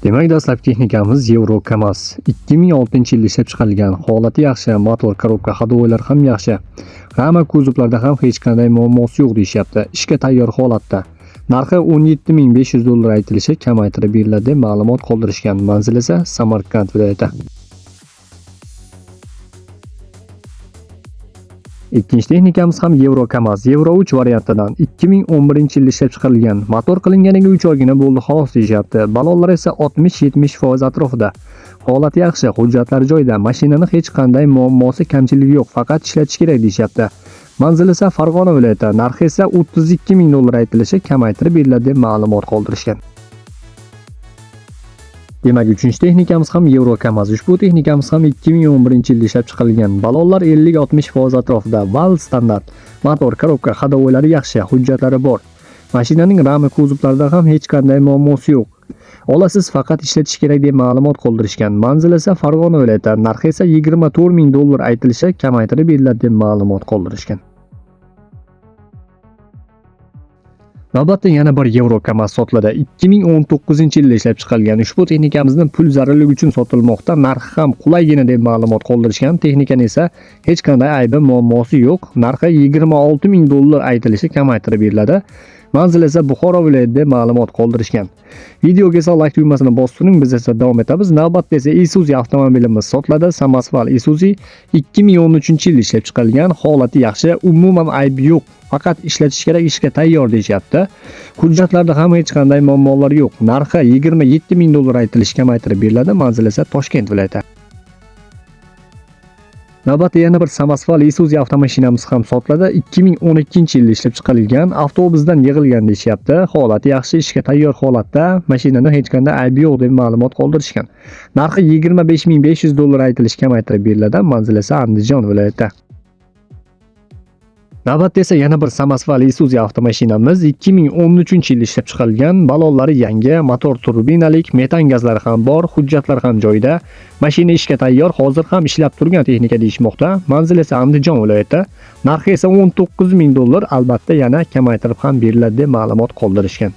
Demak, dastlabki texnikamiz Euro Kamaz. 2006-yilda ishlab chiqarilgan, holati yaxshi, motor, korobka, hadovoylar ham yaxshi. Rama kuzovlarda ham hech qanday muammosi yo'q deyishyapti. Ishga tayyor holatda. Narxi $17.500 aytilishi, kamaytirib beriladi deb ma'lumot qoldirishgan. Manzil esa Samarqand viloyati. Ikkinchi texnikamiz ham Euro Kamaz. Euro 3 variantidan 2011-yilda ishlab chiqarilgan. Motor qilinganiga 3 oygina bo'ldi xolos deyishyapti. Balonlar esa 60-70% atrofida. Holati yaxshi, hujjatlari joyida. Mashinani hech qanday muammosi, kamchiligi yo'q, faqat ishlatish kerak deyishyapti. Manzil esa Farg'ona viloyati. Narxi esa $32.000 aytilishi, kamaytirib beriladi deb ma'lumot qoldirishgan. Demak, uchinchi texnikamiz ham Euro Kamaz. Ushbu texnikamiz ham 2011-yilda ishlab chiqarilgan. Balonlar 50-60% atrofida, val standart. Motor, korobka, hadovoylari yaxshi, hujjatlari bor. Mashinaning rami kuzovlarida ham hech qanday muammosi yo'q. Olasiz, faqat ishlatish kerak deb ma'lumot qoldirishgan. Manzil esa Farg'ona viloyati. Narxi esa $24.000 aytilishi, kamaytirib beriladi deb ma'lumot qoldirishgan. Navbatda yana bir Euro Kamaz sotiladi. 2019-yilda ishlab chiqarilgan. Ushbu texnikamizning pul zararligi uchun sotilmoqda. Narxi ham qulaygina deb ma'lumot qoldirishgan. Texnikaning esa hech qanday aybi, muammosi yo'q. Narxi $26.000 aytilishi, kamaytirib beriladi. Manzil esa Buxoro viloyatida deb ma'lumot qoldirishgan. Videoga esa like tugmasini bostiring, biz esa davom etamiz. Navbatda esa Isuzu avtomobilimiz sotiladi. Samasval Isuzu 2013-yilda ishlab chiqarilgan. Holati yaxshi, umuman aybi yo'q. Faqat ishlatish kerak, ishga tayyor deyishyapti. Hujjatlarda ham hech qanday muammolar yo'q. Narxi $27.000 aytilishi, kamaytirib beriladi. Manzil esa Toshkent viloyati. Navbatda yana bir Samasval Isuzu avtomashinamiz ham sotiladi. 2012-yilda ishlab chiqarilgan, avtobusdan yig'ilgan deyishyapti. Holati yaxshi, ishga tayyor holatda. Mashinani hech qanday aybi yo'q deb ma'lumot qoldirishgan. Narxi $25.500 aytilishi, kamaytirib beriladi. Manzil esa Andijon viloyati. Navbatda esa yana bir Samasval Isuzu avtomashinamiz 2013-yilda ishlab chiqarilgan. Balonlari yangi, motor turbinalik, metan gazlari ham bor, hujjatlar ham joyida. Mashina ishga tayyor, hozir ham ishlab turgan texnika deyishmoqda. Manzil esa Andijon viloyati. Narxi esa $19.000, albatta yana kamaytirib ham beriladi deb ma'lumot qoldirishgan.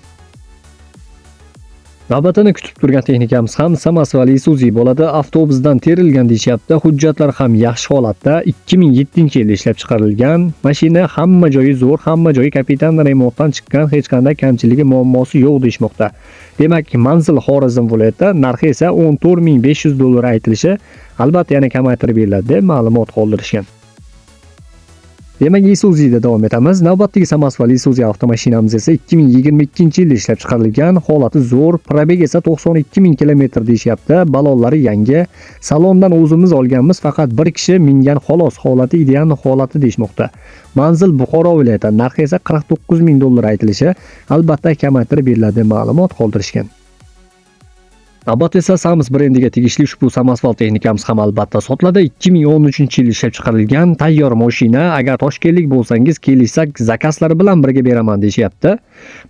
Navbatini kutib turgan texnikamiz ham Samasval Isuzu bo'ladi. Avtobusdan terilgan deyishyapti. Hujjatlar ham yaxshi holatda. 2007-yilda ishlab chiqarilgan. Mashina hamma joyi zo'r, hamma joyi kapitan remontdan chiqqan, hech qanday kamchiligi, muammosi yo'q deyishmoqda. Demak, manzil Xorazm viloyati, narxi esa $14.500 aytilishi, albatta yana kamaytirib beriladi deb ma'lumot qoldirishgan. Demak, Isuzu'da davom etamiz. Navbatdagi Samasval Isuzu avtomashinamiz esa 2022-yilda ishlab chiqarilgan. Holati zo'r, probeg esa 92.000 km deyishyapti. Balonlari yangi. Salondan o'zimiz olganmiz, faqat bir kishi mingan xolos. Holati ideal holati deyishmoqda. Manzil Buxoro viloyati. Narxi esa $49.000 aytilishi, albatta kamaytirib beriladi deb ma'lumot qoldirishgan. Navbatda esa Sams brendiga tegishli ushbu Samasval texnikamiz ham albatta sotiladi. 2013-yilda ishlab chiqarilgan tayyor mashina. Agar toshkentlik bo'lsangiz, kelishsak zakazlari bilan birga beraman deyishyapti.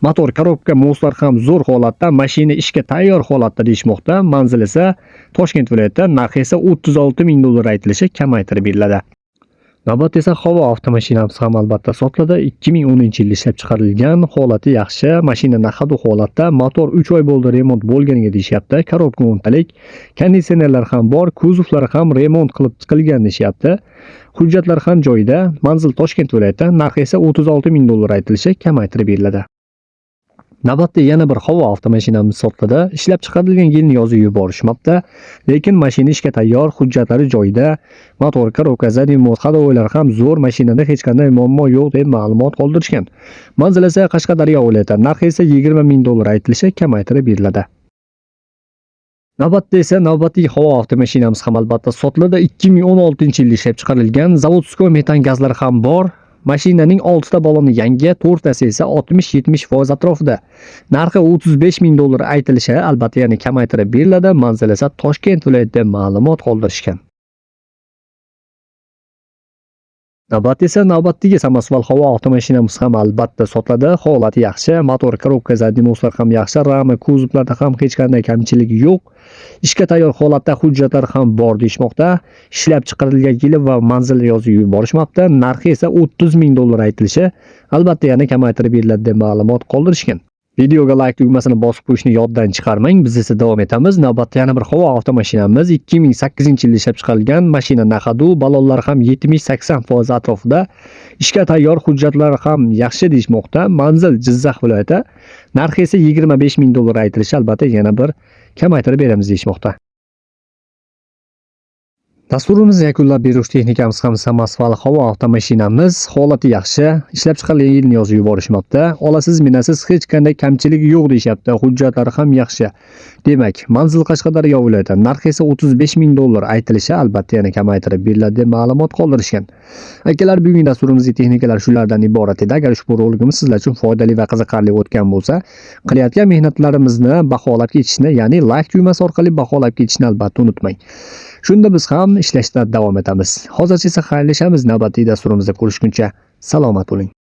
Motor, korobka, moslar ham zo'r holatda, mashina ishga tayyor holatda deyishmoqda. Manzil esa Toshkent viloyati, narxi esa $36.000 aytilishi, kamaytirib beriladi. Navbatda esa Hovo avtomashinamiz ham albatta sotiladi. 2010-yilda ishlab chiqarilgan, holati yaxshi, mashina naqadu holatda, motor 3 oy bo'ldi remont bo'lganiga deyishyapti. Korobka o'ntalik, konditsionerlar ham bor, kuzovlari ham remont qilib chiqilgan deyishyapti. Hujjatlar ham joyida. Manzil Toshkent viloyati, narxi esa $36.000 aytilishi, kamaytirib beriladi. Navbatda yana bir Hovo avtomashinamiz sotiladi. Ishlab chiqarilgan yilni yozib yuborishmoqda, lekin mashina ishga tayyor, hujjatlari joyida. Motor, korobka, zadniy motor, hadovoylar ham zo'r, mashinada hech qanday muammo yo'q deb ma'lumot qoldirishgan. Manzil esa Qashqadaryo viloyati, narxi esa $20.000 aytilishi, kamaytirib beriladi. Navbatda esa navbatdagi Hovo avtomashinamiz ham albatta sotiladi. 2016-yilda ishlab chiqarilgan, zavodskoy metan gazlari ham bor. Mashinaning 6 ta baloni yangi, 4 tasi esa 60-70% atrofida. Narxi $35.000 aytilishi, albatta yana kamaytirib beriladi. Manzil esa Toshkent viloyatida ma'lumot qoldirishgan. Navbatda esa navbatdagi Samasval Hovo avtomashinamiz ham albatta sotiladi. Holati yaxshi, motor, korobka, zadniy motor ham yaxshi, rami kuzovlarda ham hech qanday kamchilik yo'q. Ishga tayyor holatda, hujjatlar ham bor deyishmoqda. Ishlab chiqarilgan yili va manzil yozib yuborishmoqda. Narxi esa $30.000 aytilishi, albatta yana kamaytirib beriladi deb ma'lumot qoldirishgan. Videoga like tugmasini bosib qo'yishni yoddan chiqarmang. Biz esa davom etamiz. Navbatda yana bir Howo avtomashinamiz 2008-yilda ishlab chiqarilgan mashina naqadu, ballonlar ham 70-80% atrofida. Ishga tayyor, hujjatlar ham yaxshi deyishmoqda. Manzil Jizzax viloyati. Narxi esa $25,000 aytilishi, albatta yana bir kamaytirib beramiz deyishmoqda. Dasturimizni yakunlab beruvchi texnikamiz ham Samasval Howo avtomashinamiz. Holati yaxshi, ishlab chiqarilgan yilni yozib yuborishmoqda. Olasiz, minasiz, hech qanday kamchiligi yo'q deyapti. Hujjatlari ham yaxshi. Demak, manzil Qashqadaryo viloyati. Narxi esa $35,000 aytilishi, albatta yana kamaytirib beriladi deb ma'lumot qoldirishgan. Akalar, bugungi dasturimizning texnikalari shulardan iborat edi. Agar ushbu roligimiz sizlar uchun foydali va qiziqarli o'tgan bo'lsa, qilayotgan mehnatlarimizni baholab ketishni, ya'ni like tugmasi orqali baholab ketishni albatta unutmang. Shunda biz ham ishlashda davom etamiz. Hozircha esa xayrlashamiz. Navbatdagi dasturimizda ko'rishguncha salomat bo'ling.